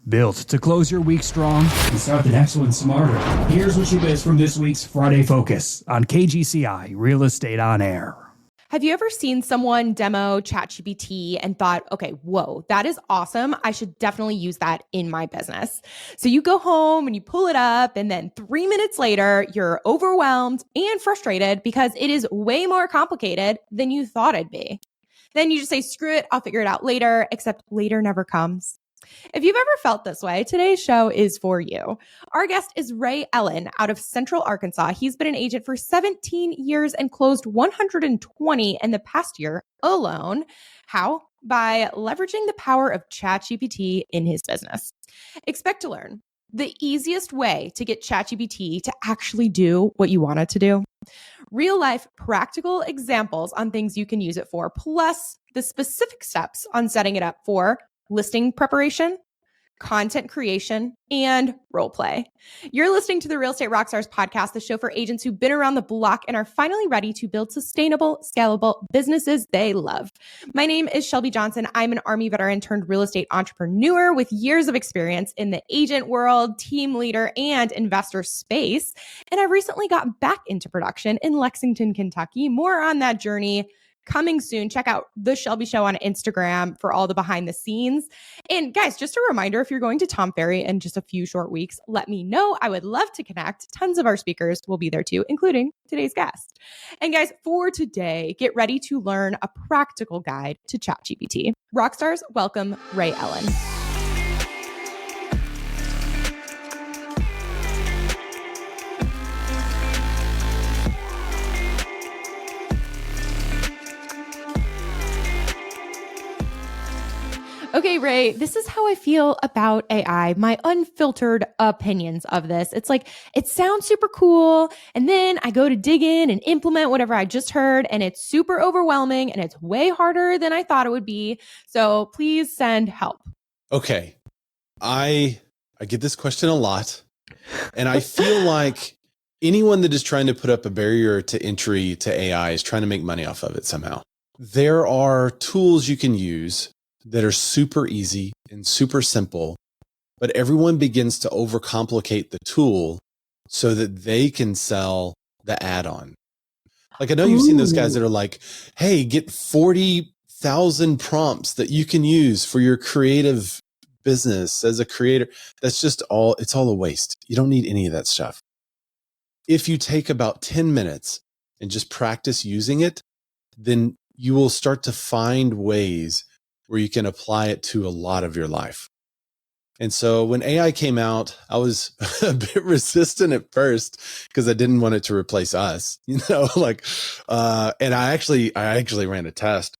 Built to close your week strong and start the next one smarter. Here's what you missed from this week's Friday Focus on KGCI Real Estate On Air. Have you ever seen someone demo ChatGPT and thought, okay, whoa, that is awesome. I should definitely use that in my business. So you go home and you pull it up, and then 3 minutes later, you're overwhelmed and frustrated because it is way more complicated than you thought it'd be. Then you just say, screw it, I'll figure it out later, except later never comes. If you've ever felt this way, today's show is for you. Our guest is Ray Ellen out of Central Arkansas. He's been an agent for 17 years and closed 120 in the past year alone. How? By leveraging the power of ChatGPT in his business. Expect to learn the easiest way to get ChatGPT to actually do what you want it to do. Real life practical examples on things you can use it for, plus the specific steps on setting it up for listing preparation, content creation, and role play. You're listening to the Real Estate Rockstars podcast, the show for agents who've been around the block and are finally ready to build sustainable, scalable businesses they love. My name is Shelby Johnson. I'm an Army veteran turned real estate entrepreneur with years of experience in the agent world, team leader, and investor space. And I recently got back into production in Lexington, Kentucky. More on that journey coming soon. Check out The Shelby Show on Instagram for all the behind the scenes. And guys, just a reminder, if you're going to Tom Ferry in just a few short weeks, let me know. I would love to connect. Tons of our speakers will be there too, including today's guest. And guys, for today, get ready to learn a practical guide to ChatGPT. Rockstars, welcome Ray Ellen. Okay, Ray, this is how I feel about AI, my unfiltered opinions of this. It's like, it sounds super cool. And then I go to dig in and implement whatever I just heard, and it's super overwhelming and it's way harder than I thought it would be. So please send help. Okay. I get this question a lot, and I feel like anyone that is trying to put up a barrier to entry to AI is trying to make money off of it somehow. There are tools you can use that are super easy and super simple, but everyone begins to overcomplicate the tool so that they can sell the add-on. Like, I know you've seen those guys that are like, hey, get 40,000 prompts that you can use for your creative business as a creator. That's just it's all a waste. You don't need any of that stuff. If you take about 10 minutes and just practice using it, then you will start to find ways where you can apply it to a lot of your life. And so when AI came out, I was a bit resistant at first because I didn't want it to replace us, and I actually ran a test.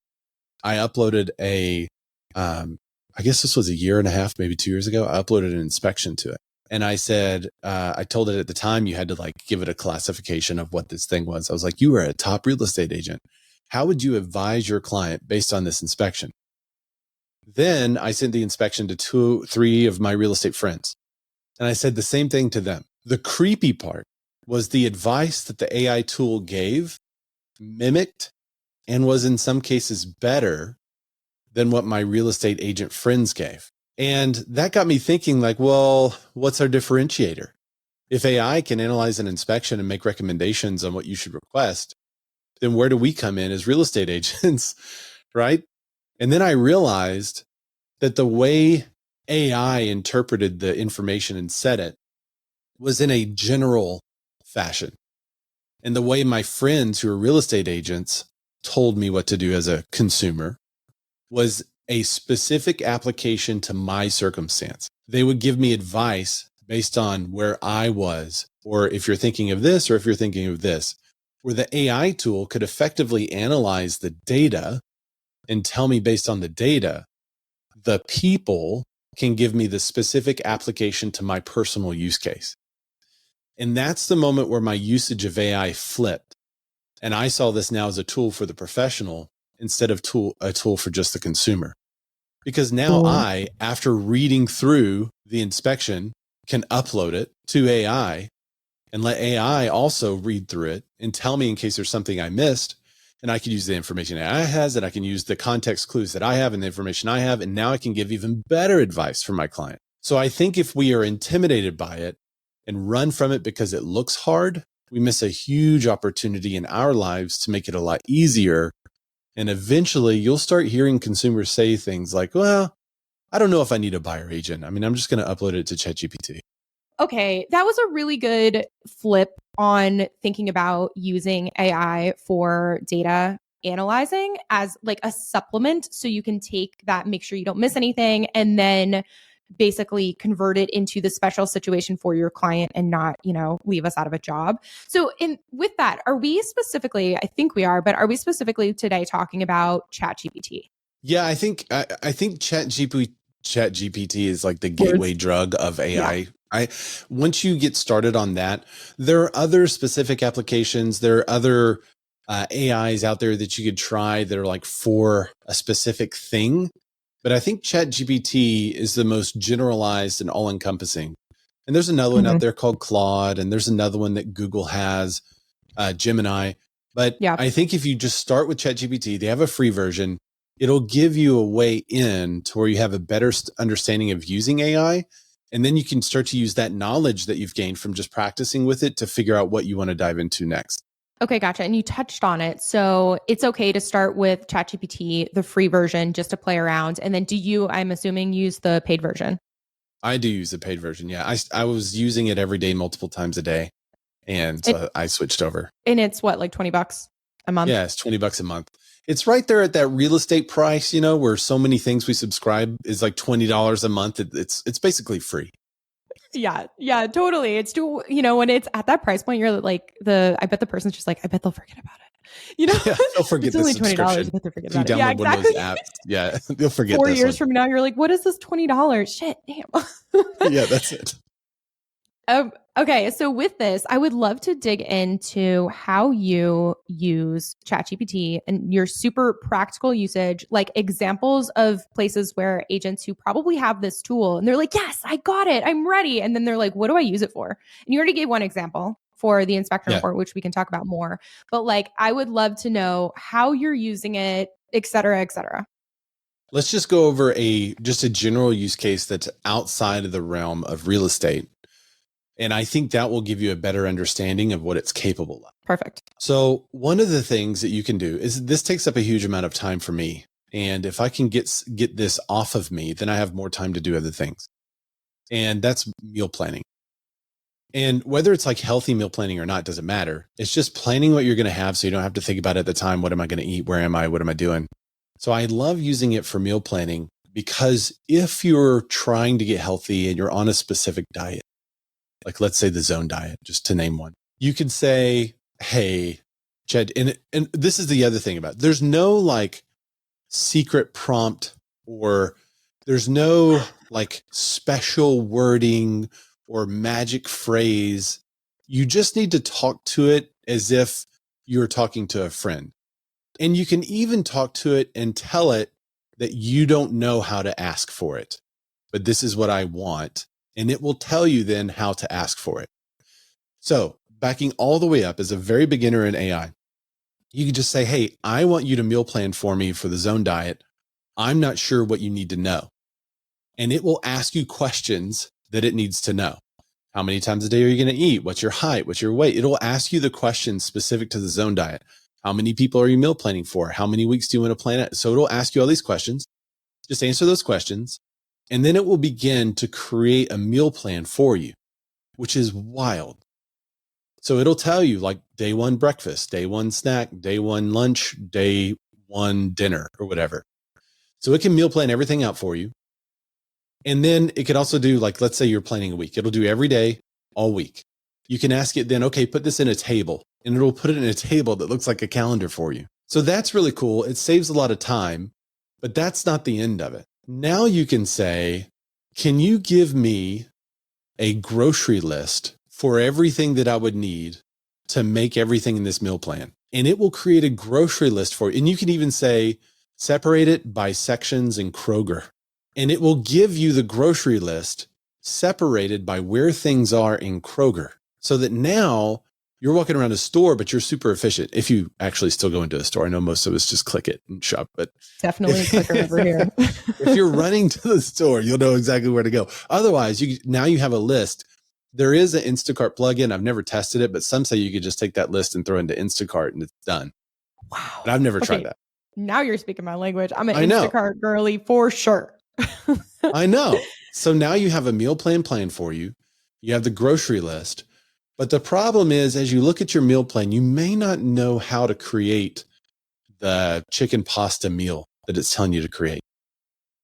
I uploaded I guess this was a year and a half, maybe 2 years ago. I uploaded an inspection to it. And I said, I told it at the time you had to give it a classification of what this thing was. I was like, you were a top real estate agent. How would you advise your client based on this inspection? Then I sent the inspection to 3 of my real estate friends. And I said the same thing to them. The creepy part was the advice that the AI tool gave mimicked and was in some cases better than what my real estate agent friends gave. And that got me thinking well, what's our differentiator? If AI can analyze an inspection and make recommendations on what you should request, then where do we come in as real estate agents, right? And then I realized that the way AI interpreted the information and said it was in a general fashion. And the way my friends who are real estate agents told me what to do as a consumer was a specific application to my circumstance. They would give me advice based on where I was, or if you're thinking of this, or if you're thinking of this, where the AI tool could effectively analyze the data and tell me based on the data, the people can give me the specific application to my personal use case. And that's the moment where my usage of AI flipped. And I saw this now as a tool for the professional instead of a tool for just the consumer. Because now I, after reading through the inspection, can upload it to AI and let AI also read through it and tell me in case there's something I missed. And I can use the information AI has, and I can use the context clues that I have and the information I have. And now I can give even better advice for my client. So I think if we are intimidated by it and run from it because it looks hard, we miss a huge opportunity in our lives to make it a lot easier. And eventually you'll start hearing consumers say things like, well, I don't know if I need a buyer agent. I mean, I'm just going to upload it to ChatGPT. Okay, that was a really good flip on thinking about using AI for data analyzing as like a supplement. So you can take that, make sure you don't miss anything, and then basically convert it into the special situation for your client and not, leave us out of a job. So with that, are we specifically, I think we are, but are we specifically today talking about ChatGPT? Yeah, I think ChatGPT is like the gateway drug of AI. Yeah. Once you get started on that, there are other specific applications. There are other AIs out there that you could try that are like for a specific thing. But I think ChatGPT is the most generalized and all encompassing. And there's another one out there called Claude, and there's another one that Google has, Gemini. But I think if you just start with ChatGPT, they have a free version. It'll give you a way in to where you have a better understanding of using AI. And then you can start to use that knowledge that you've gained from just practicing with it to figure out what you want to dive into next. Okay, gotcha. And you touched on it. So it's okay to start with ChatGPT, the free version, just to play around. And then do you, I'm assuming, use the paid version? I do use the paid version. Yeah. I was using it every day, multiple times a day. And so I switched over. And it's what, like $20 a month? Yeah, it's $20 a month. It's right there at that real estate price, where so many things we subscribe is like $20 a month. It's basically free. Yeah, totally. It's too, when it's at that price point, you're like I bet the person's just like, I bet they'll forget about it. Yeah, they'll forget it's only the $20. subscription. I bet they'll forget about you it. download one of those apps. Yeah, they'll forget 4 this years one. from now, you're like, what is this $20? Shit, damn. Yeah, that's it. Okay, so with this, I would love to dig into how you use ChatGPT and your super practical usage, like examples of places where agents who probably have this tool and they're like, yes, I got it, I'm ready. And then they're like, what do I use it for? And you already gave one example for the inspector report, which we can talk about more. But like, I would love to know how you're using it, et cetera, et cetera. Let's just go over just a general use case that's outside of the realm of real estate. And I think that will give you a better understanding of what it's capable of. Perfect. So one of the things that you can do is this takes up a huge amount of time for me. And if I can get this off of me, then I have more time to do other things. And that's meal planning. And whether it's like healthy meal planning or not, doesn't matter. It's just planning what you're going to have so you don't have to think about it at the time. What am I going to eat? Where am I? What am I doing? So I love using it for meal planning because if you're trying to get healthy and you're on a specific diet, like let's say the zone diet, just to name one, you could say, hey, Chad, and this is the other thing about it. There's no like secret prompt or there's no like special wording or magic phrase. You just need to talk to it as if you're talking to a friend. And you can even talk to it and tell it that you don't know how to ask for it, but this is what I want. And it will tell you then how to ask for it. So backing all the way up as a very beginner in AI, you can just say, hey, I want you to meal plan for me for the zone diet. I'm not sure what you need to know. And it will ask you questions that it needs to know. How many times a day are you going to eat? What's your height? What's your weight? It'll ask you the questions specific to the zone diet. How many people are you meal planning for? How many weeks do you want to plan it? So it'll ask you all these questions. Just answer those questions. And then it will begin to create a meal plan for you, which is wild. So it'll tell you like day one breakfast, day one snack, day one lunch, day one dinner or whatever. So it can meal plan everything out for you. And then it could also do like, let's say you're planning a week. It'll do every day, all week. You can ask it then, okay, put this in a table, and it'll put it in a table that looks like a calendar for you. So that's really cool. It saves a lot of time, but that's not the end of it. Now you can say, can you give me a grocery list for everything that I would need to make everything in this meal plan? And it will create a grocery list for you. And you can even say, separate it by sections in Kroger. And it will give you the grocery list separated by where things are in Kroger. So that now You're walking around a store, but you're super efficient. If you actually still go into a store, I know most of us just click it and shop, but Definitely a clicker over here. if you're running to the store, you'll know exactly where to go. Otherwise, now you have a list. There is an Instacart plugin. I've never tested it, but some say you could just take that list and throw it into Instacart and it's done. Wow. But I've never tried that. Now you're speaking my language. I'm an Instacart girly for sure. I know. So now you have a meal plan for you. You have the grocery list. But the problem is, as you look at your meal plan, you may not know how to create the chicken pasta meal that it's telling you to create.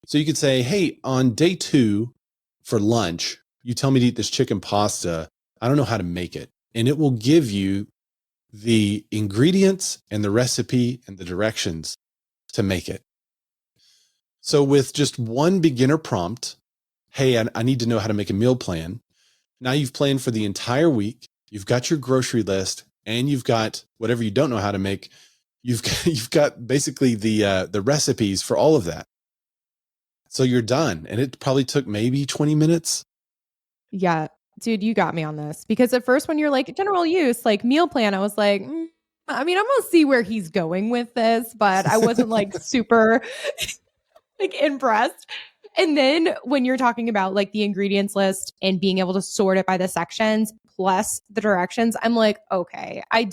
So you could say, hey, on day 2 for lunch, you tell me to eat this chicken pasta. I don't know how to make it. And it will give you the ingredients and the recipe and the directions to make it. So with just one beginner prompt, hey, I need to know how to make a meal plan. Now you've planned for the entire week. You've got your grocery list, and you've got whatever you don't know how to make. You've got basically the recipes for all of that. So you're done. And it probably took maybe 20 minutes. Yeah, dude, you got me on this, because at first when you're like general use, like meal plan, I was like, I mean, I'm gonna see where he's going with this, but I wasn't like super like impressed. And then when you're talking about like the ingredients list and being able to sort it by the sections plus the directions, I'm like, okay, I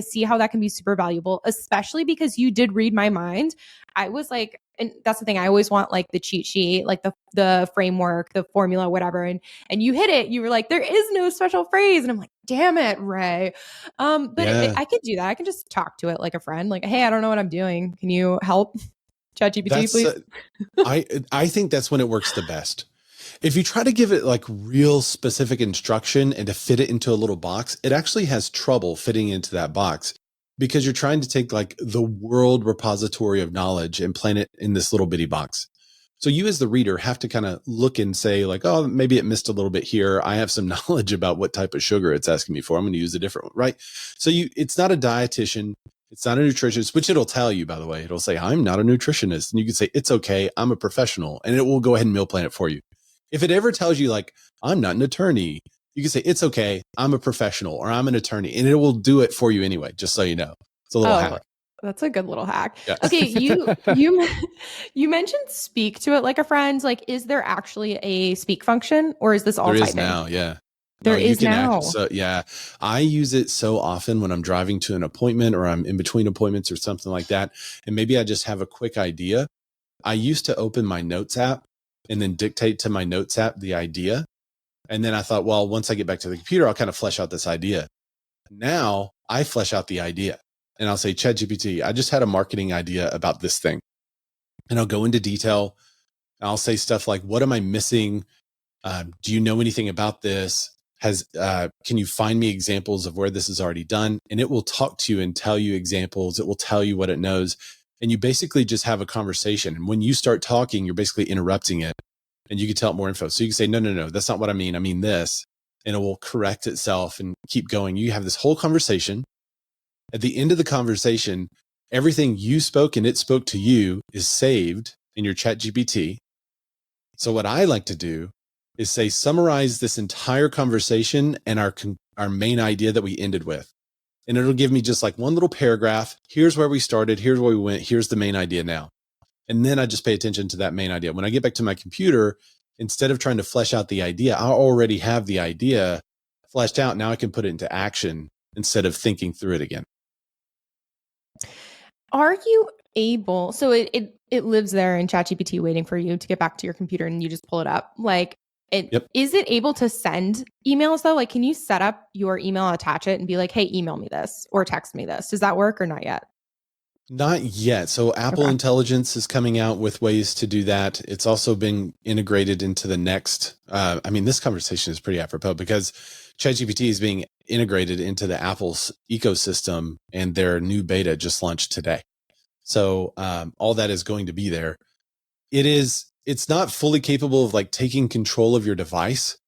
see how that can be super valuable, especially because you did read my mind. I was like, and that's the thing, I always want like the cheat sheet, like the framework, the formula, whatever. And you hit it. You were like, there is no special phrase. And I'm like, damn it, Ray. I could do that. I can just talk to it like a friend, like, hey, I don't know what I'm doing. Can you help? ChatGPT, please. I think that's when it works the best. If you try to give it like real specific instruction and to fit it into a little box, it actually has trouble fitting into that box, because you're trying to take like the world repository of knowledge and plant it in this little bitty box. So you as the reader have to kind of look and say like, oh, maybe it missed a little bit here. I have some knowledge about what type of sugar it's asking me for. I'm going to use a different one, right? So it's not a dietitian. It's not a nutritionist, which it'll tell you, by the way. It'll say, I'm not a nutritionist. And you can say, it's okay, I'm a professional. And it will go ahead and meal plan it for you. If it ever tells you like, I'm not an attorney, you can say, it's okay, I'm a professional, or I'm an attorney. And it will do it for you anyway, just so you know. It's a little hack. That's a good little hack. Yeah. Okay, you mentioned speak to it like a friend. Like, is there actually a speak function, or is this all typing? There is now, yeah. There is now. So yeah, I use it so often when I'm driving to an appointment or I'm in between appointments or something like that. And maybe I just have a quick idea. I used to open my notes app and then dictate to my notes app the idea. And then I thought, well, once I get back to the computer, I'll kind of flesh out this idea. Now I flesh out the idea and I'll say, ChatGPT, I just had a marketing idea about this thing. And I'll go into detail. I'll say stuff like, what am I missing? Do you know anything about this? Can you find me examples of where this is already done? And it will talk to you and tell you examples. It will tell you what it knows. And you basically just have a conversation. And when you start talking, you're basically interrupting it and you can tell it more info. So you can say, no, that's not what I mean. I mean this, and it will correct itself and keep going. You have this whole conversation. At the end of the conversation, everything you spoke and it spoke to you is saved in your ChatGPT. So what I like to do is say, summarize this entire conversation and our main idea that we ended with. And it'll give me just like one little paragraph. Here's where we started. Here's where we went. Here's the main idea now. And then I just pay attention to that main idea. When I get back to my computer, instead of trying to flesh out the idea, I already have the idea fleshed out. Now I can put it into action instead of thinking through it again. Are you able, so it lives there in ChatGPT waiting for you to get back to your computer and you just pull it up. Like, Yep. Is it able to send emails though? Like, can you set up your email, attach it and be like, hey, email me this or text me this? Does that work or not yet? Not yet. So Apple Intelligence is coming out with ways to do that. It's also been integrated into the next, this conversation is pretty apropos because ChatGPT is being integrated into the Apple's ecosystem and their new beta just launched today. So all that is going to be there. It's not fully capable of like taking control of your device,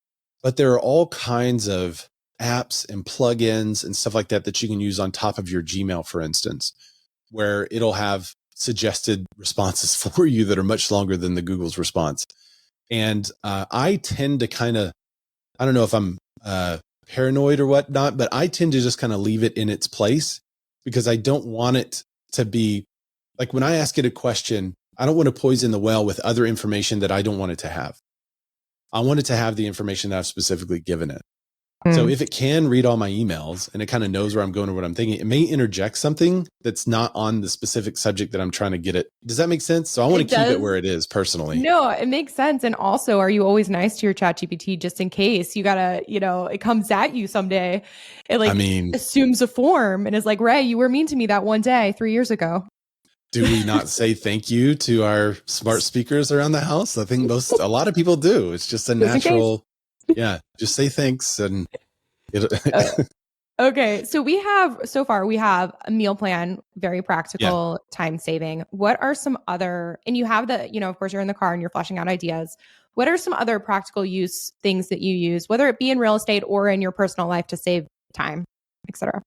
but there are all kinds of apps and plugins and stuff like that that you can use on top of your Gmail, for instance, where it'll have suggested responses for you that are much longer than the Google's response. And I tend to I don't know if I'm paranoid or whatnot, but I tend to just kind of leave it in its place because I don't want it to be like when I ask it a question, I don't want to poison the well with other information that I don't want it to have. I want it to have the information that I've specifically given it. So if it can read all my emails and it kind of knows where I'm going or what I'm thinking, it may interject something that's not on the specific subject that I'm trying to get it. Does that make sense? So I want to keep it where it is personally. No, it makes sense. And also, are you always nice to your ChatGPT just in case you gotta, it comes at you someday? It assumes a form and is like, Ray, you were mean to me that one day 3 years ago. Do we not say thank you to our smart speakers around the house? I think a lot of people do. It's just a natural, just say thanks. And okay. So we have a meal plan, very practical, time saving. What are some other, and you have of course you're in the car and you're fleshing out ideas. What are some other practical use things that you use, whether it be in real estate or in your personal life to save time, et cetera?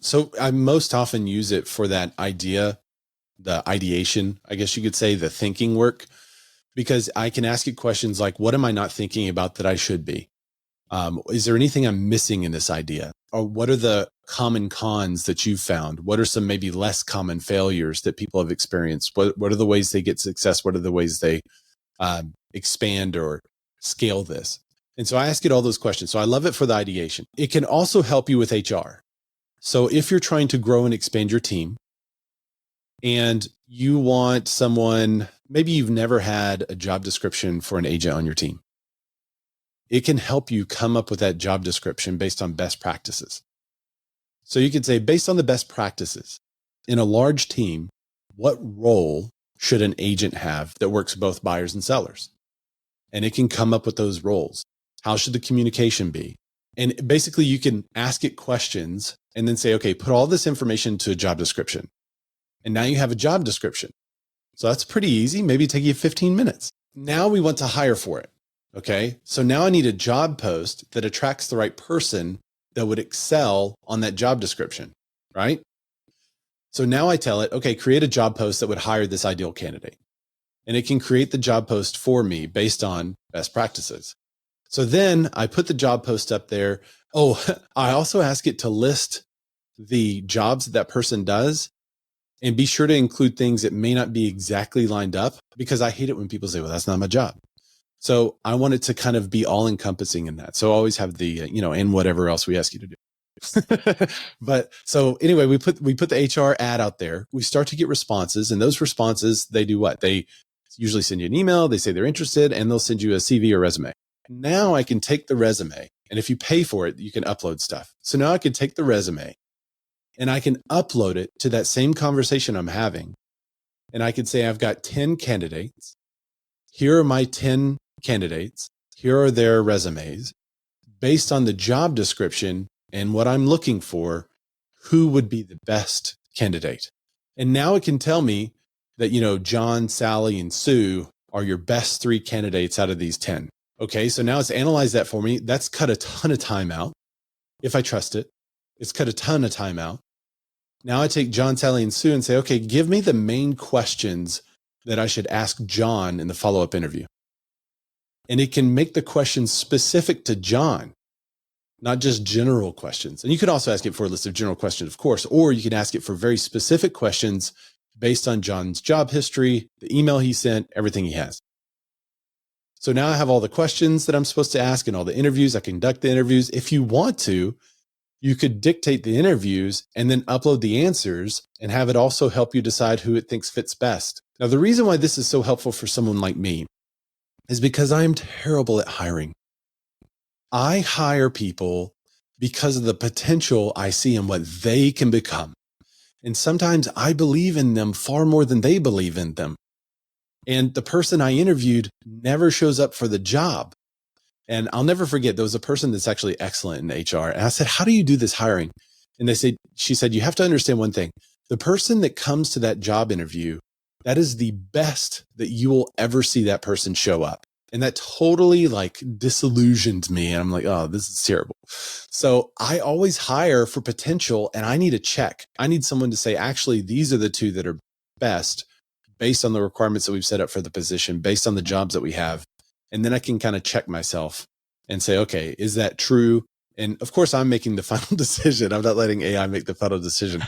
So I most often use it for that idea, the ideation, I guess you could say, the thinking work, because I can ask it questions like, what am I not thinking about that I should be? Is there anything I'm missing in this idea? Or what are the common cons that you've found? What are some maybe less common failures that people have experienced? What are the ways they get success? What are the ways they expand or scale this? And so I ask it all those questions. So I love it for the ideation. It can also help you with HR. So if you're trying to grow and expand your team, and you want someone, maybe you've never had a job description for an agent on your team, it can help you come up with that job description based on best practices. So you could say, based on the best practices in a large team, what role should an agent have that works both buyers and sellers? And it can come up with those roles. How should the communication be? And basically you can ask it questions and then say, okay, put all this information into a job description. And now you have a job description. So that's pretty easy. Maybe take you 15 minutes. Now we want to hire for it. Okay. So now I need a job post that attracts the right person that would excel on that job description. Right. So now I tell it, okay, create a job post that would hire this ideal candidate. And it can create the job post for me based on best practices. So then I put the job post up there. Oh, I also ask it to list the jobs that person does. And be sure to include things that may not be exactly lined up, because I hate it when people say, well, that's not my job. So I want it to kind of be all encompassing in that. So always have the, and whatever else we ask you to do. But so anyway, we put the HR ad out there. We start to get responses, and those responses, they do what? They usually send you an email. They say they're interested, and they'll send you a CV or resume. Now I can take the resume, and if you pay for it, you can upload stuff. So now I can take the resume and I can upload it to that same conversation I'm having. And I can say, I've got 10 candidates. Here are my 10 candidates. Here are their resumes. Based on the job description and what I'm looking for, who would be the best candidate? And now it can tell me that, John, Sally, and Sue are your best 3 candidates out of these 10. Okay, so now it's analyzed that for me. That's cut a ton of time out. If I trust it, it's cut a ton of time out. Now I take John, Sally, and Sue and say, okay, give me the main questions that I should ask John in the follow-up interview. And it can make the questions specific to John, not just general questions. And you could also ask it for a list of general questions, of course, or you can ask it for very specific questions based on John's job history, the email he sent, everything he has. So now I have all the questions that I'm supposed to ask and all the interviews. I conduct the interviews. If you want to, you could dictate the interviews and then upload the answers and have it also help you decide who it thinks fits best. Now, the reason why this is so helpful for someone like me is because I am terrible at hiring. I hire people because of the potential I see in what they can become. And sometimes I believe in them far more than they believe in them. And the person I interviewed never shows up for the job. And I'll never forget, there was a person that's actually excellent in HR. And I said, how do you do this hiring? And she said, you have to understand one thing. The person that comes to that job interview, that is the best that you will ever see that person show up. And that totally disillusioned me. And I'm like, oh, this is terrible. So I always hire for potential, and I need a check. I need someone to say, actually, these are the 2 that are best based on the requirements that we've set up for the position, based on the jobs that we have. And then I can kind of check myself and say, okay, is that true? And of course, I'm making the final decision. I'm not letting AI make the final decision.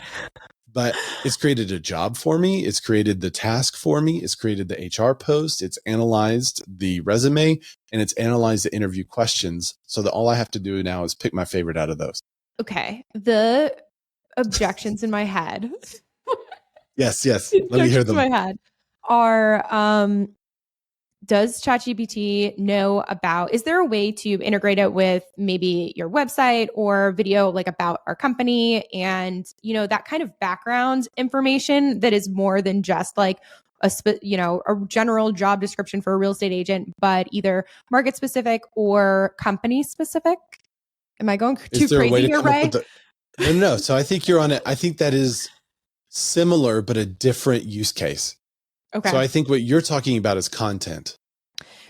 But it's created a job for me. It's created the task for me. It's created the HR post. It's analyzed the resume, and it's analyzed the interview questions. So that all I have to do now is pick my favorite out of those. Okay. The objections in my head. Yes. Let me hear them. In my head are, does ChatGPT know about, is there a way to integrate it with maybe your website or video like about our company and, that kind of background information that is more than just like a general job description for a real estate agent, but either market specific or company specific? Am I going too crazy here, Ray? No. So I think you're on it. I think that is similar, but a different use case. Okay. So I think what you're talking about is content.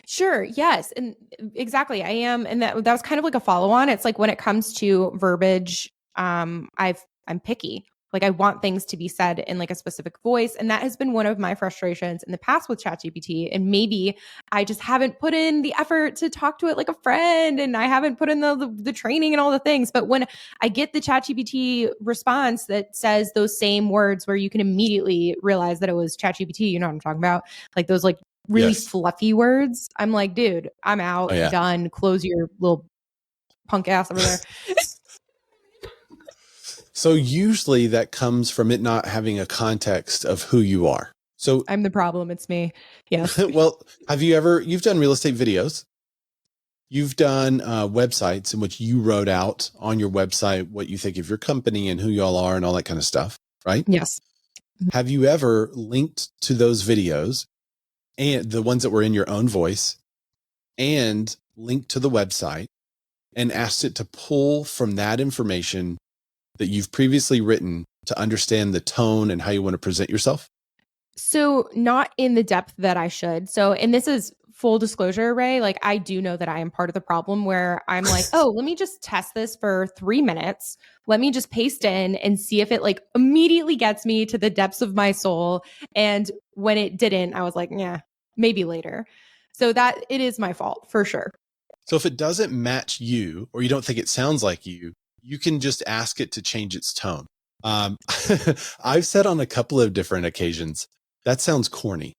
Sure. Yes. And exactly. I am. And that was kind of like a follow on. It's like when it comes to verbiage, I'm picky. Like I want things to be said in like a specific voice. And that has been one of my frustrations in the past with ChatGPT. And maybe I just haven't put in the effort to talk to it like a friend, and I haven't put in the training and all the things. But when I get the ChatGPT response that says those same words where you can immediately realize that it was ChatGPT, you know what I'm talking about? Like those like really fluffy words. I'm like, dude, I'm out, done. Close your little punk ass over there. So usually that comes from it not having a context of who you are. So I'm the problem. It's me. Yes. Well, you've done real estate videos. You've done websites in which you wrote out on your website what you think of your company and who y'all are and all that kind of stuff, right? Yes. Have you ever linked to those videos, and the ones that were in your own voice, and linked to the website and asked it to pull from that information that you've previously written to understand the tone and how you want to present yourself? So not in the depth that I should. So, and this is full disclosure, Ray, like I do know that I am part of the problem where I'm like, oh, let me just test this for 3 minutes. Let me just paste in and see if it like immediately gets me to the depths of my soul. And when it didn't, I was like, yeah, maybe later. So that it is my fault for sure. So if it doesn't match you, or you don't think it sounds like you can just ask it to change its tone. I've said on a couple of different occasions, that sounds corny.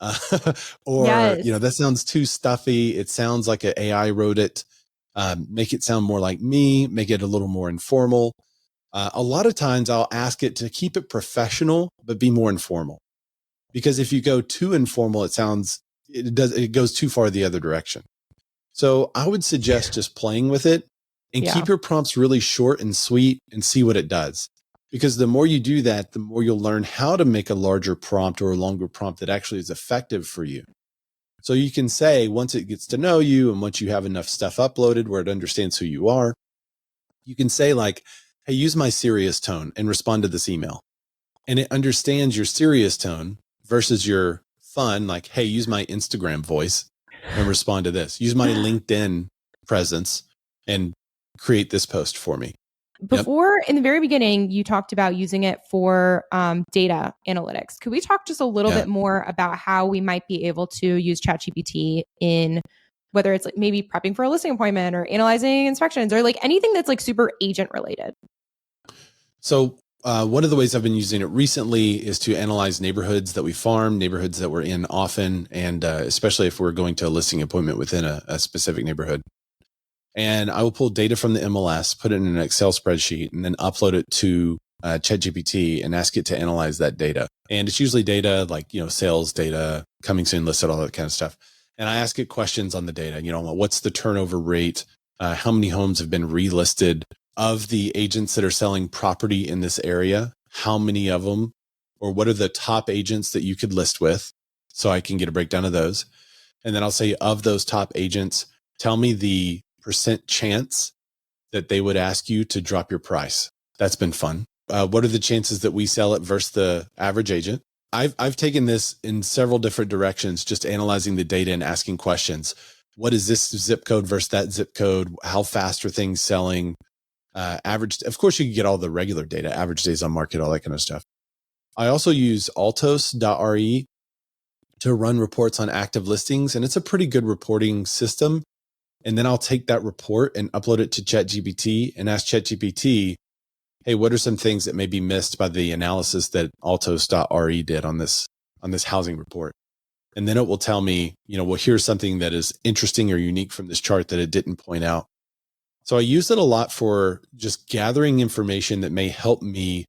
Or, that sounds too stuffy. It sounds like an AI wrote it. Make it sound more like me, make it a little more informal. A lot of times I'll ask it to keep it professional, but be more informal. Because if you go too informal, it goes too far the other direction. So I would suggest just playing with it and keep your prompts really short and sweet and see what it does. Because the more you do that, the more you'll learn how to make a larger prompt or a longer prompt that actually is effective for you. So you can say, once it gets to know you and once you have enough stuff uploaded where it understands who you are, you can say like, hey, use my serious tone and respond to this email. And it understands your serious tone versus your fun, like, hey, use my Instagram voice and respond to this. Use my LinkedIn presence and create this post for me. Before, in the very beginning, you talked about using it for data analytics. Could we talk just a little bit more about how we might be able to use ChatGPT in whether it's like maybe prepping for a listing appointment or analyzing inspections or like anything that's like super agent related? So one of the ways I've been using it recently is to analyze neighborhoods that we farm, neighborhoods that we're in often, and especially if we're going to a listing appointment within a specific neighborhood. And I will pull data from the MLS, put it in an Excel spreadsheet, and then upload it to ChatGPT and ask it to analyze that data. And it's usually data like, sales data, coming soon listed, all that kind of stuff. And I ask it questions on the data, what's the turnover rate? How many homes have been relisted? Of the agents that are selling property in this area, how many of them, or what are the top agents that you could list with? So I can get a breakdown of those. And then I'll say, of those top agents, tell me the % chance that they would ask you to drop your price. That's been fun. What are the chances that we sell it versus the average agent? I've taken this in several different directions, just analyzing the data and asking questions. What is this zip code versus that zip code? How fast are things selling? Average. Of course, you can get all the regular data, average days on market, all that kind of stuff. I also use altos.re to run reports on active listings, and it's a pretty good reporting system. And then I'll take that report and upload it to ChatGPT and ask ChatGPT, hey, what are some things that may be missed by the analysis that altos.re did on this housing report? And then it will tell me, well, here's something that is interesting or unique from this chart that it didn't point out. So I use it a lot for just gathering information that may help me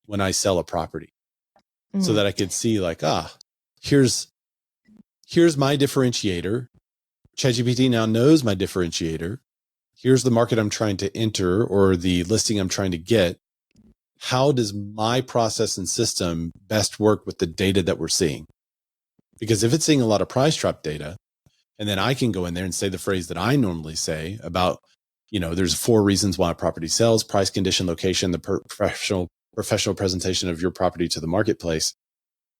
when I sell a property, so that I could see like, here's my differentiator. ChatGPT now knows my differentiator. Here's the market I'm trying to enter or the listing I'm trying to get. How does my process and system best work with the data that we're seeing? Because if it's seeing a lot of price drop data, and then I can go in there and say the phrase that I normally say about, there's 4 reasons why a property sells: price, condition, location, the professional presentation of your property to the marketplace.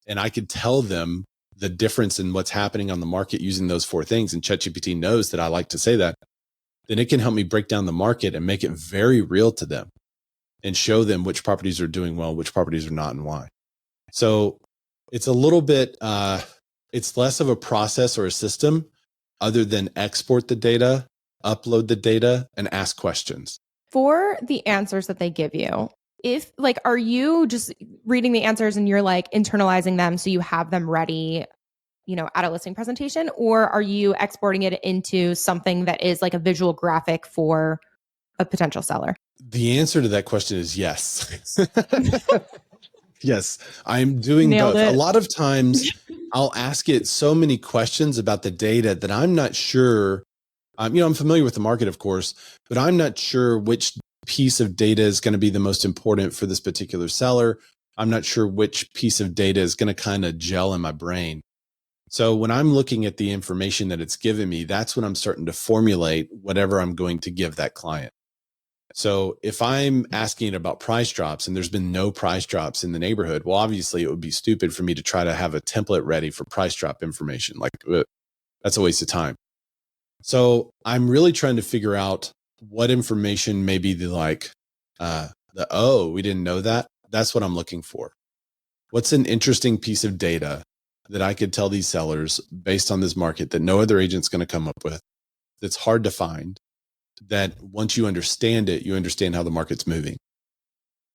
And I could tell them the difference in what's happening on the market using those 4 things. And ChatGPT knows that I like to say that. Then it can help me break down the market and make it very real to them and show them which properties are doing well, which properties are not, and why. So it's a little bit, it's less of a process or a system other than export the data, upload the data, and ask questions. For the answers that they give you, are you just reading the answers and you're like internalizing them so you have them ready, at a listing presentation, or are you exporting it into something that is like a visual graphic for a potential seller? The answer to that question is yes. Yes, I'm doing Nailed both. it. A lot of times I'll ask it so many questions about the data that I'm not sure. I'm familiar with the market, of course, but I'm not sure which piece of data is going to be the most important for this particular seller. I'm not sure which piece of data is going to kind of gel in my brain. So when I'm looking at the information that it's given me, that's when I'm starting to formulate whatever I'm going to give that client. So if I'm asking about price drops and there's been no price drops in the neighborhood, well, obviously it would be stupid for me to try to have a template ready for price drop information. Like, that's a waste of time. So I'm really trying to figure out what information may be we didn't know that. That's what I'm looking for. What's an interesting piece of data that I could tell these sellers based on this market that no other agent's going to come up with, that's hard to find, that once you understand it, you understand how the market's moving.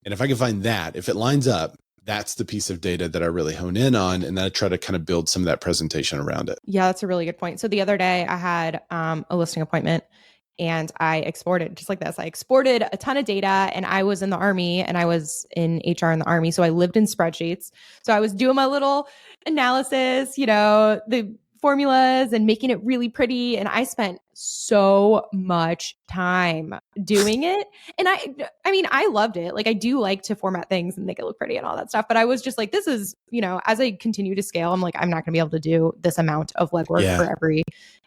And if I can find that, if it lines up, that's the piece of data that I really hone in on, and then I try to kind of build some of that presentation around it. Yeah, that's a really good point. So the other day I had a listing appointment and I exported just like this. I exported a ton of data, and I was in the Army and I was in HR in the Army. So I lived in spreadsheets. So I was doing my little analysis, the formulas and making it really pretty. And I spent so much time doing it. And I loved it. Like, I do like to format things and make it look pretty and all that stuff. But I was just like, this is, as I continue to scale, I'm like, I'm not going to be able to do this amount of legwork for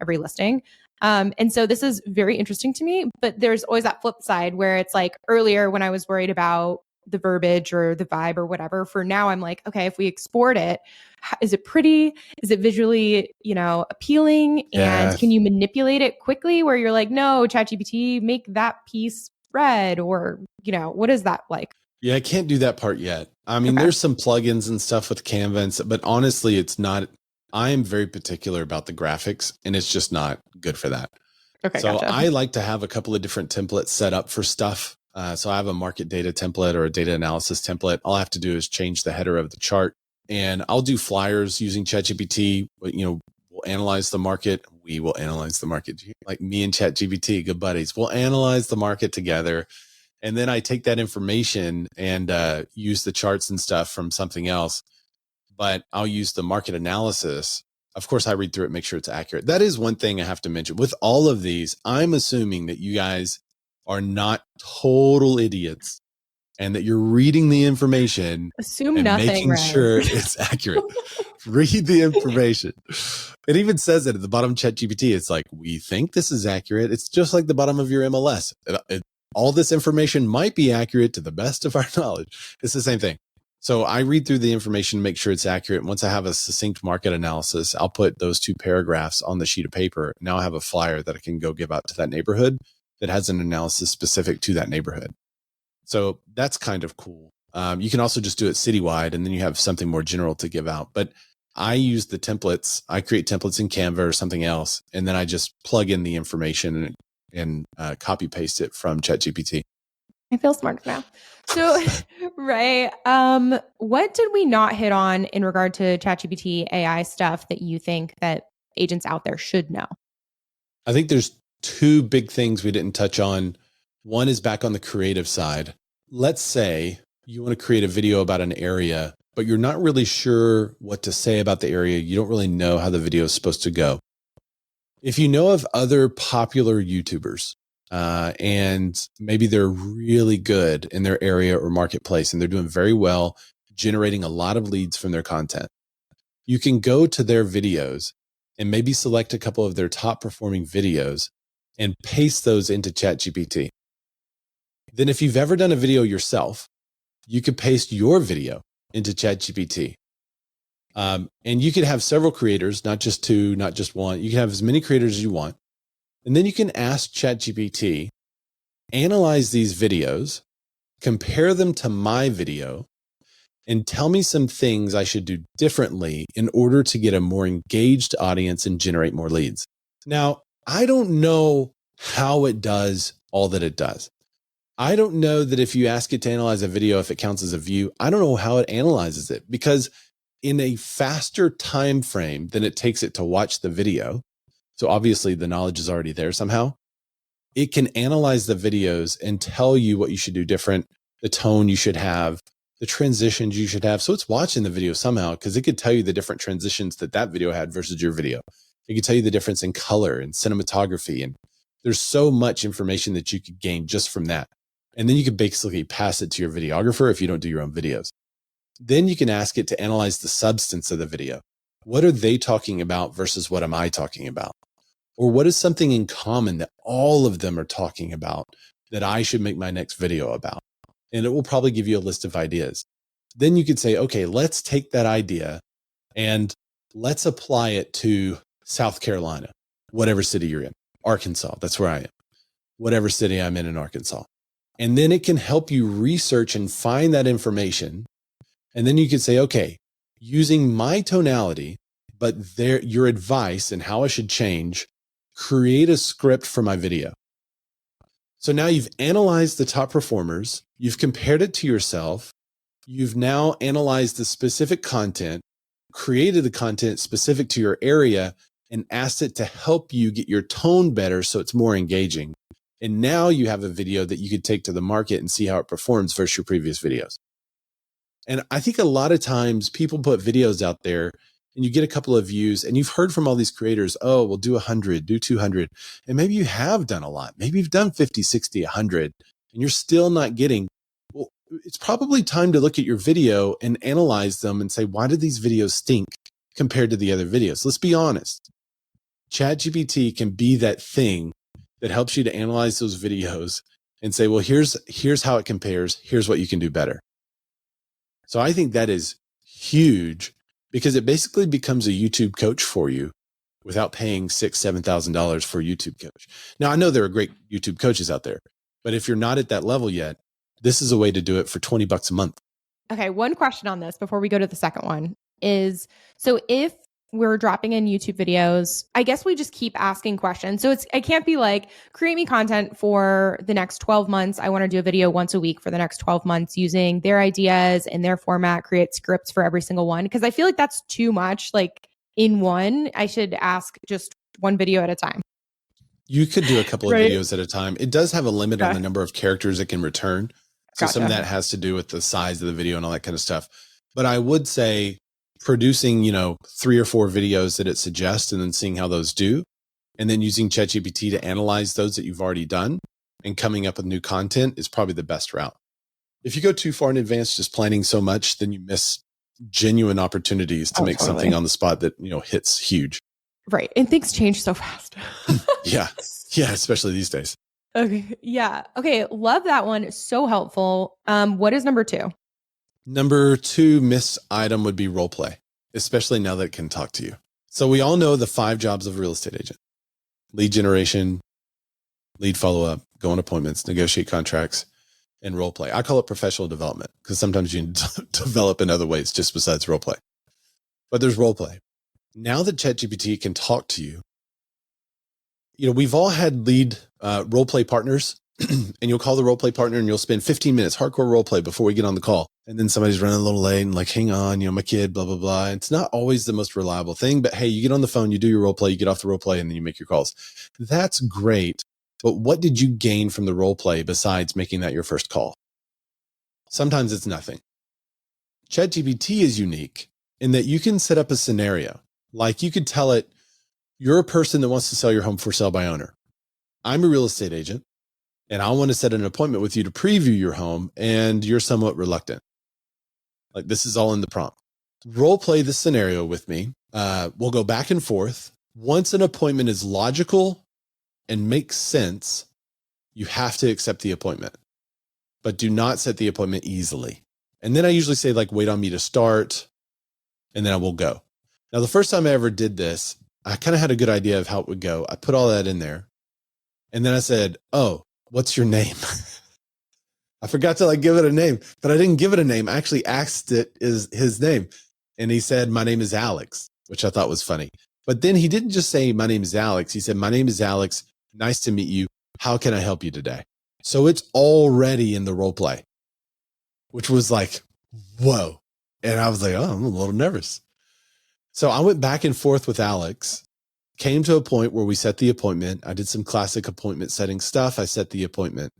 every listing. And so this is very interesting to me, but there's always that flip side where it's like earlier when I was worried about the verbiage or the vibe or whatever, for now I'm like, okay, if we export it, is it pretty? Is it visually, appealing? And can you manipulate it quickly where you're like, no, ChatGPT, make that piece red, or, what is that like? Yeah, I can't do that part yet. I mean, there's some plugins and stuff with Canva, but honestly, it's not. I am very particular about the graphics, and it's just not good for that. Okay, so gotcha. I like to have a couple of different templates set up for stuff. So I have a market data template or a data analysis template. All I have to do is change the header of the chart, and I'll do flyers using ChatGPT. We'll analyze the market. We will analyze the market. Like me and ChatGPT, good buddies. We'll analyze the market together. And then I take that information and use the charts and stuff from something else. But I'll use the market analysis. Of course, I read through it, make sure it's accurate. That is one thing I have to mention. With all of these, I'm assuming that you guys are not total idiots and that you're reading the information Assume and nothing, making sure it's accurate. Read the information. It even says it at the bottom of ChatGPT. It's like, we think this is accurate. It's just like the bottom of your MLS. All this information might be accurate to the best of our knowledge. It's the same thing. So I read through the information, make sure it's accurate. Once I have a succinct market analysis, I'll put those 2 paragraphs on the sheet of paper. Now I have a flyer that I can go give out to that neighborhood that has an analysis specific to that neighborhood. So that's kind of cool. You can also just do it citywide, and then you have something more general to give out. But I use the templates. I create templates in Canva or something else, and then I just plug in the information and copy paste it from ChatGPT. I feel smart now. So, right. What did we not hit on in regard to ChatGPT AI stuff that you think that agents out there should know? I think there's two big things we didn't touch on. One is back on the creative side. Let's say you want to create a video about an area, but you're not really sure what to say about the area. You don't really know how the video is supposed to go. If you know of other popular YouTubers, and maybe they're really good in their area or marketplace, and they're doing very well, generating a lot of leads from their content, you can go to their videos and maybe select a couple of their top performing videos and paste those into ChatGPT. Then if you've ever done a video yourself, you could paste your video into ChatGPT. And you could have several creators, not just two, not just one. You can have as many creators as you want. And then you can ask ChatGPT, analyze these videos, compare them to my video, and tell me some things I should do differently in order to get a more engaged audience and generate more leads. Now, I don't know how it does all that it does. I don't know that if you ask it to analyze a video, if it counts as a view, I don't know how it analyzes it, because in a faster time frame than it takes it to watch the video, so obviously the knowledge is already there somehow, it can analyze the videos and tell you what you should do different, the tone you should have, the transitions you should have. So it's watching the video somehow, because it could tell you the different transitions that video had versus your video. It could tell you the difference in color and cinematography. And there's so much information that you could gain just from that. And then you could basically pass it to your videographer if you don't do your own videos. Then you can ask it to analyze the substance of the video. What are they talking about versus what am I talking about? Or what is something in common that all of them are talking about that I should make my next video about? And it will probably give you a list of ideas. Then you could say, okay, let's take that idea and let's apply it to South Carolina, whatever city you're in, Arkansas, that's where I am, whatever city I'm in Arkansas. And then it can help you research and find that information. And then you could say, okay, using my tonality, but your advice and how I should change, create a script for my video. So now you've analyzed the top performers, you've compared it to yourself, you've now analyzed the specific content, created the content specific to your area, and asked it to help you get your tone better so it's more engaging. And now you have a video that you could take to the market and see how it performs versus your previous videos. And I think a lot of times people put videos out there and you get a couple of views, and you've heard from all these creators, oh, we'll do 100, do 200. And maybe you have done a lot. Maybe you've done 50, 60, 100, and you're still not getting. Well, it's probably time to look at your video and analyze them and say, why did these videos stink compared to the other videos? Let's be honest. ChatGPT can be that thing that helps you to analyze those videos and say, well, here's how it compares. Here's what you can do better. So I think that is huge, because it basically becomes a YouTube coach for you without paying $6,000, $7,000 for a YouTube coach. Now, I know there are great YouTube coaches out there, but if you're not at that level yet, this is a way to do it for $20 a month. Okay, one question on this before we go to the second one is, so if we're dropping in YouTube videos, I guess we just keep asking questions. So it can't be like, create me content for the next 12 months. I want to do a video once a week for the next 12 months using their ideas and their format, create scripts for every single one. Because I feel like that's too much. Like in one, I should ask just one video at a time. You could do a couple of videos at a time. It does have a limit on the number of characters it can return. So some of that has to do with the size of the video and all that kind of stuff. But I would say producing, 3 or 4 videos that it suggests and then seeing how those do, and then using ChatGPT to analyze those that you've already done and coming up with new content is probably the best route. If you go too far in advance, just planning so much, then you miss genuine opportunities to make something on the spot that, hits huge. Right. And things change so fast. Yeah. Yeah. Especially these days. Okay. Yeah. Okay. Love that one. So helpful. What is number 2? Number 2 missed item would be role play, especially now that it can talk to you. So we all know the 5 jobs of a real estate agent: lead generation, lead follow-up, go on appointments, negotiate contracts, and role play. I call it professional development because sometimes you develop in other ways just besides role play. but there's role play. Now that ChatGPT can talk to you, we've all had lead role play partners, and you'll call the role play partner and you'll spend 15 minutes hardcore role play before we get on the call. And then somebody's running a little late and like, hang on, my kid, blah, blah, blah. It's not always the most reliable thing, but hey, you get on the phone, you do your role play, you get off the role play, and then you make your calls. That's great. But what did you gain from the role play besides making that your first call? Sometimes it's nothing. ChatGPT is unique in that you can set up a scenario. Like you could tell it, you're a person that wants to sell your home for sale by owner. I'm a real estate agent and I want to set an appointment with you to preview your home and you're somewhat reluctant. Like this is all in the prompt. Role play the scenario with me. We'll go back and forth. Once an appointment is logical and makes sense, you have to accept the appointment, but do not set the appointment easily. And then I usually say like, wait on me to start, and then I will go. Now, the first time I ever did this, I kind of had a good idea of how it would go. I put all that in there. And then I said, oh, what's your name? I forgot to like give it a name, but I didn't give it a name. I actually asked it his name. And he said, my name is Alex, which I thought was funny. But then he didn't just say, my name is Alex. He said, my name is Alex. Nice to meet you. How can I help you today? So it's already in the role play, which was like, whoa. And I was like, oh, I'm a little nervous. So I went back and forth with Alex, came to a point where we set the appointment. I did some classic appointment setting stuff. I set the appointment.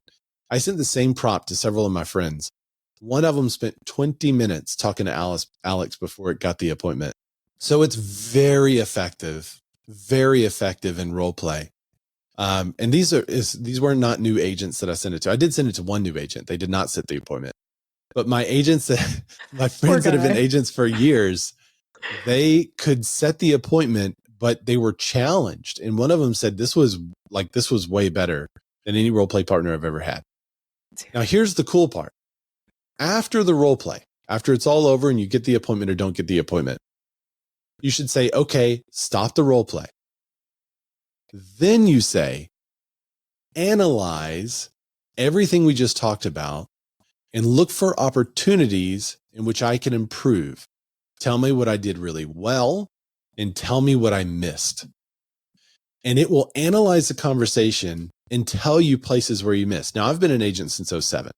I sent the same prompt to several of my friends. One of them spent 20 minutes talking to Alex before it got the appointment. So it's very effective in role play. And these were not new agents that I sent it to. I did send it to one new agent. They did not set the appointment. But my agents, my friends that have been agents for years, they could set the appointment, but they were challenged. And one of them said, this was way better than any role play partner I've ever had. Now, here's the cool part. After the role play, after it's all over and you get the appointment or don't get the appointment, you should say, okay, stop the role play. Then you say, analyze everything we just talked about and look for opportunities in which I can improve. Tell me what I did really well and tell me what I missed. And it will analyze the conversation and tell you places where you missed. Now, I've been an agent since 2007.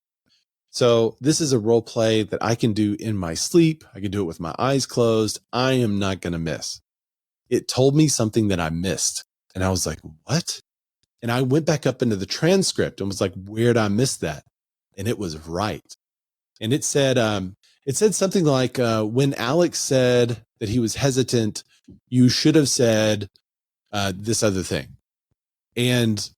So this is a role play that I can do in my sleep. I can do it with my eyes closed. I am not going to miss. It told me something that I missed. And I was like, what? And I went back up into the transcript and was like, where'd I miss that? And it was right. And it said something like, when Alex said that he was hesitant, you should have said this other thing. And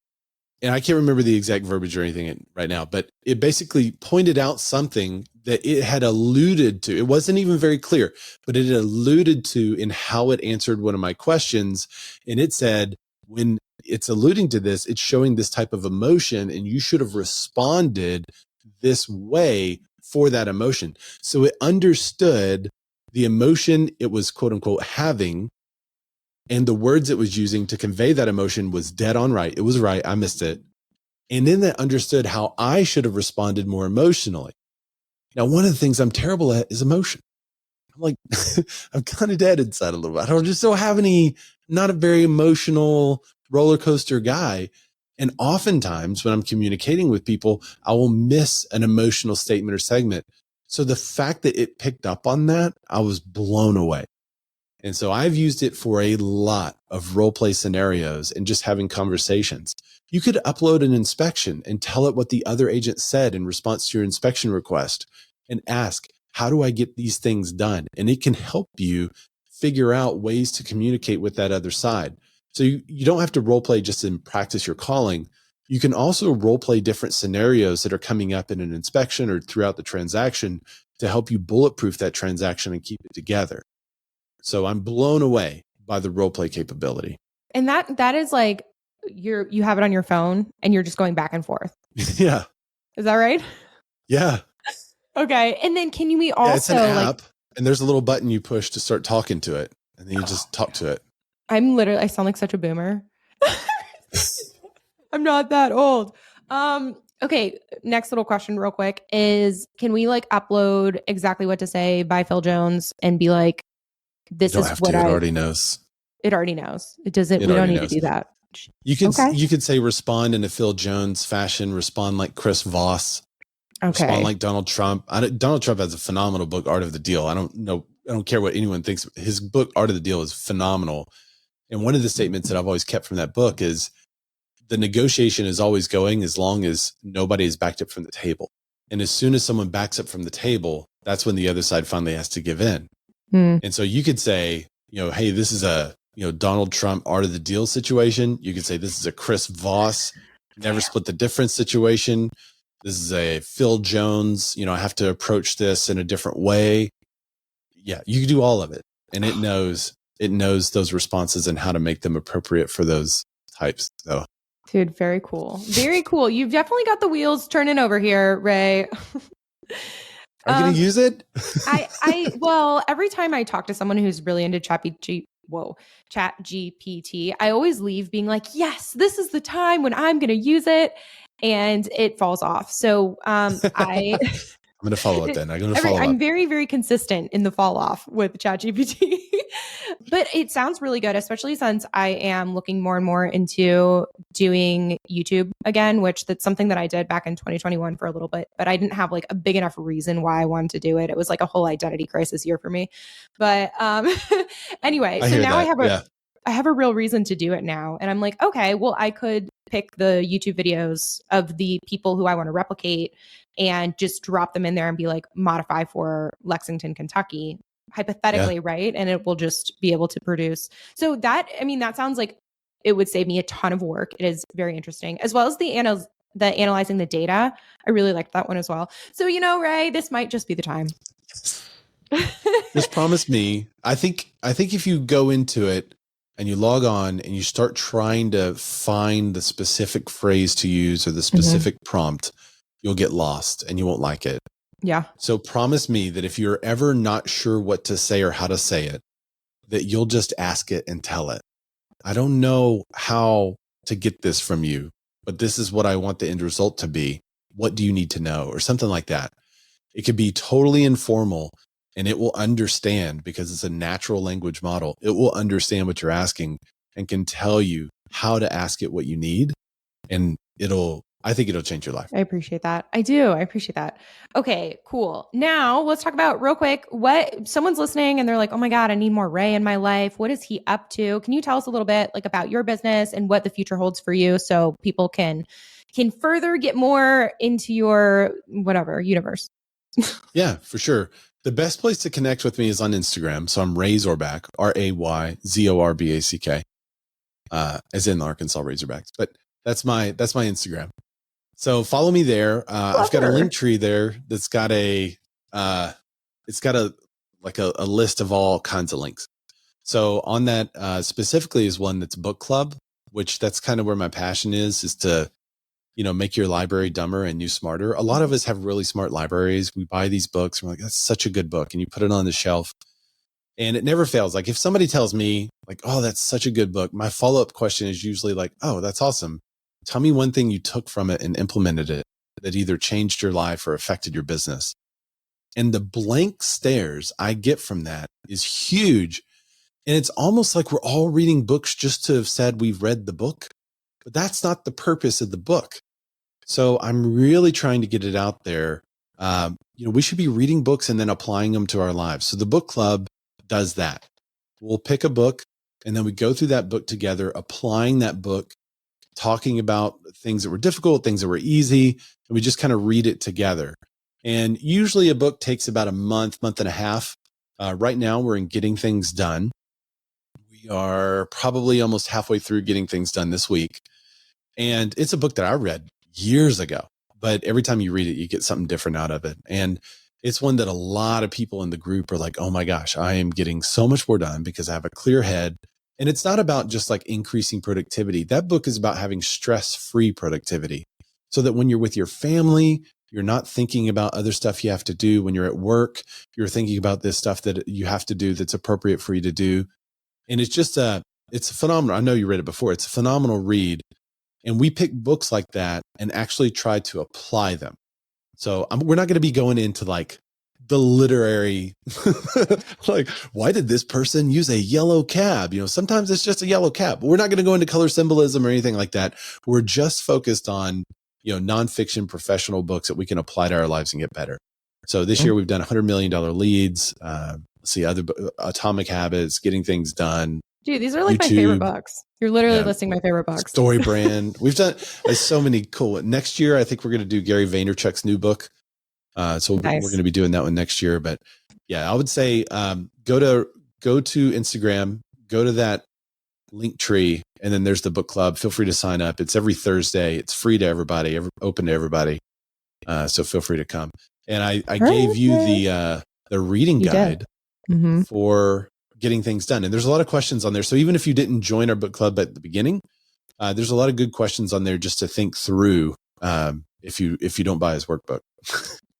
I can't remember the exact verbiage or anything right now, but it basically pointed out something that it had alluded to. It wasn't even very clear, but it had alluded to in how it answered one of my questions. And it said, when it's alluding to this, it's showing this type of emotion, and you should have responded this way for that emotion. So it understood the emotion it was quote unquote having, and the words it was using to convey that emotion was dead on right. It was right. I missed it. And then it understood how I should have responded more emotionally. Now, one of the things I'm terrible at is emotion. I'm like, I'm kind of dead inside a little bit. I just don't have not a very emotional roller coaster guy. And oftentimes when I'm communicating with people, I will miss an emotional statement or segment. So the fact that it picked up on that, I was blown away. And so I've used it for a lot of role play scenarios and just having conversations. You could upload an inspection and tell it what the other agent said in response to your inspection request and ask, how do I get these things done? And it can help you figure out ways to communicate with that other side. So you don't have to role play just in practice your calling. You can also role play different scenarios that are coming up in an inspection or throughout the transaction to help you bulletproof that transaction and keep it together. So I'm blown away by the role play capability. And that is like you have it on your phone and you're just going back and forth. Yeah. Is that right? Yeah. Okay. And then can we also it's an app and there's a little button you push to start talking to it, and then you just talk to it. I sound like such a boomer. I'm not that old. Okay. Next little question real quick is, can we like upload exactly what to say by Phil Jones and be like, this don't is have what to. It already knows. it already knows. It doesn't, It we don't already need to knows. do that. You can Okay. you could say respond in a Phil Jones fashion, respond like Chris Voss, respond Okay. like Donald Trump. Donald Trump has a phenomenal book, Art of the Deal. I don't care what anyone thinks. His book, Art of the Deal, is phenomenal. And one of the statements that I've always kept from that book is the negotiation is always going as long as nobody is backed up from the table. And as soon as someone backs up from the table, that's when the other side finally has to give in. And so you could say, hey, this is a, Donald Trump Art of the Deal situation. You could say this is a Chris Voss never split the difference situation. This is a Phil Jones, I have to approach this in a different way. Yeah, you can do all of it. And it knows those responses and how to make them appropriate for those types. So, Dude, very cool. Very cool. You've definitely got the wheels turning over here, Ray. are you going to use it? Well, every time I talk to someone who's really into ChatGPT, I always leave being like, yes, this is the time when I'm going to use it. And it falls off. So I'm going to follow it then. I'm very, very consistent in the fall off with ChatGPT. But it sounds really good, especially since I am looking more and more into doing YouTube again, which that's something that I did back in 2021 for a little bit, but I didn't have like a big enough reason why I wanted to do it. It was like a whole identity crisis year for me. But anyway, so now I have a real reason to do it now. And I'm like, okay, well, I could pick the YouTube videos of the people who I want to replicate and just drop them in there and be like, modify for Lexington, Kentucky, hypothetically, right? And it will just be able to produce. So that sounds like it would save me a ton of work. It is very interesting, as well as the analyzing the data. I really liked that one as well. So, Ray, this might just be the time. Just promise me. I think if you go into it and you log on and you start trying to find the specific phrase to use or the specific prompt, you'll get lost and you won't like it. Yeah. So promise me that if you're ever not sure what to say or how to say it, that you'll just ask it and tell it. I don't know how to get this from you, but this is what I want the end result to be. What do you need to know? Or something like that. It could be totally informal and it will understand because it's a natural language model. It will understand what you're asking and can tell you how to ask it what you need. And I think it'll change your life. I appreciate that. I do. I appreciate that. Okay, cool. Now let's talk about real quick what someone's listening and they're like, oh my God, I need more Ray in my life. What is he up to? Can you tell us a little bit like about your business and what the future holds for you so people can further get more into your whatever universe? Yeah, for sure. The best place to connect with me is on Instagram. So I'm Ray Zorback, RayZorback, as in the Arkansas Razorbacks. But that's my Instagram. So follow me there. I've got a link tree there that's got a list of all kinds of links. So on that specifically is one that's book club, which that's kind of where my passion is to, make your library dumber and you smarter. A lot of us have really smart libraries. We buy these books and we're like, that's such a good book. And you put it on the shelf and it never fails. Like if somebody tells me like, oh, that's such a good book, my follow-up question is usually like, oh, that's awesome. Tell me one thing you took from it and implemented it that either changed your life or affected your business. And the blank stares I get from that is huge. And it's almost like we're all reading books just to have said we've read the book, but that's not the purpose of the book. So I'm really trying to get it out there. We should be reading books and then applying them to our lives. So the book club does that. We'll pick a book and then we go through that book together, applying that book, talking about things that were difficult, things that were easy, and we just kind of read it together. And usually a book takes about a month and a half. Right now we're in Getting Things Done. We are probably almost halfway through Getting Things Done this week. And it's a book that I read years ago, but every time you read it, you get something different out of it. And it's one that a lot of people in the group are like, oh my gosh, I am getting so much more done because I have a clear head. And it's not about just like increasing productivity. That book is about having stress-free productivity so that when you're with your family, you're not thinking about other stuff you have to do. When you're at work, you're thinking about this stuff that you have to do that's appropriate for you to do. And it's just it's phenomenal. I know you read it before. It's a phenomenal read. And we pick books like that and actually try to apply them. So we're not going to be going into like the literary, like, why did this person use a yellow cab? Sometimes it's just a yellow cab. We're not going to go into color symbolism or anything like that. We're just focused on, nonfiction professional books that we can apply to our lives and get better. So this year we've done $100 million leads. Let's see, Atomic Habits, Getting Things Done. Dude, these are like my favorite books. You're literally listing my favorite books. Story Brand. We've done so many cool. Next year, I think we're going to do Gary Vaynerchuk's new book. So we're going to be doing that one next year. But yeah, I would say go to Instagram, go to that link tree, and then there's the book club. Feel free to sign up. It's every Thursday. It's free to everybody, open to everybody. So feel free to come. And I gave you the reading guide for Getting Things Done. And there's a lot of questions on there. So even if you didn't join our book club at the beginning, there's a lot of good questions on there just to think through if you don't buy his workbook.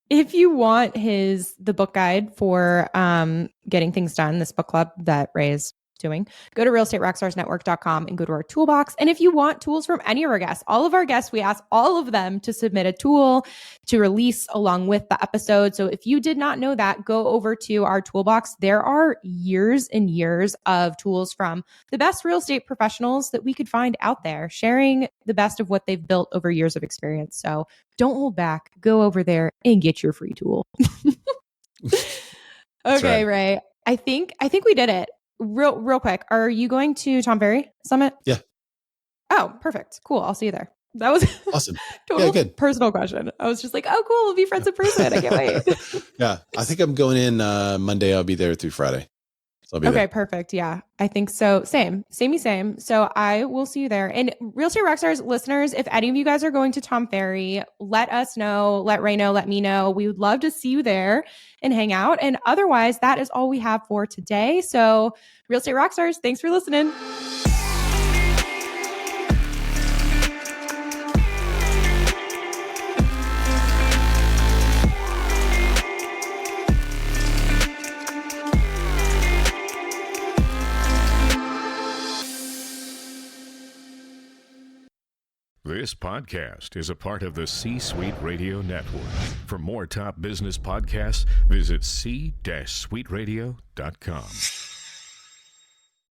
If you want the book guide for Getting Things Done, this book club that Ray is doing, go to realestaterockstarsnetwork.com and go to our toolbox. And if you want tools from any of our guests, all of our guests, we ask all of them to submit a tool to release along with the episode. So if you did not know that, go over to our toolbox. There are years and years of tools from the best real estate professionals that we could find out there, sharing the best of what they've built over years of experience. So don't hold back. Go over there and get your free tool. Okay, right. Ray. I think we did it. Real quick. Are you going to Tom Ferry Summit? Yeah. Oh, perfect. Cool. I'll see you there. That was awesome. Total good. Personal question. I was just like, oh, cool. We'll be friends in person. I can't wait. Yeah. I think I'm going in Monday. I'll be there through Friday. So I'll be there. Perfect. Yeah, I think so. Same. So I will see you there. And Real Estate Rockstars listeners, if any of you guys are going to Tom Ferry, let us know, let Ray know, let me know. We would love to see you there and hang out. And otherwise, that is all we have for today. So Real Estate Rockstars, thanks for listening. This podcast is a part of the C-Suite Radio Network. For more top business podcasts, visit c-suiteradio.com.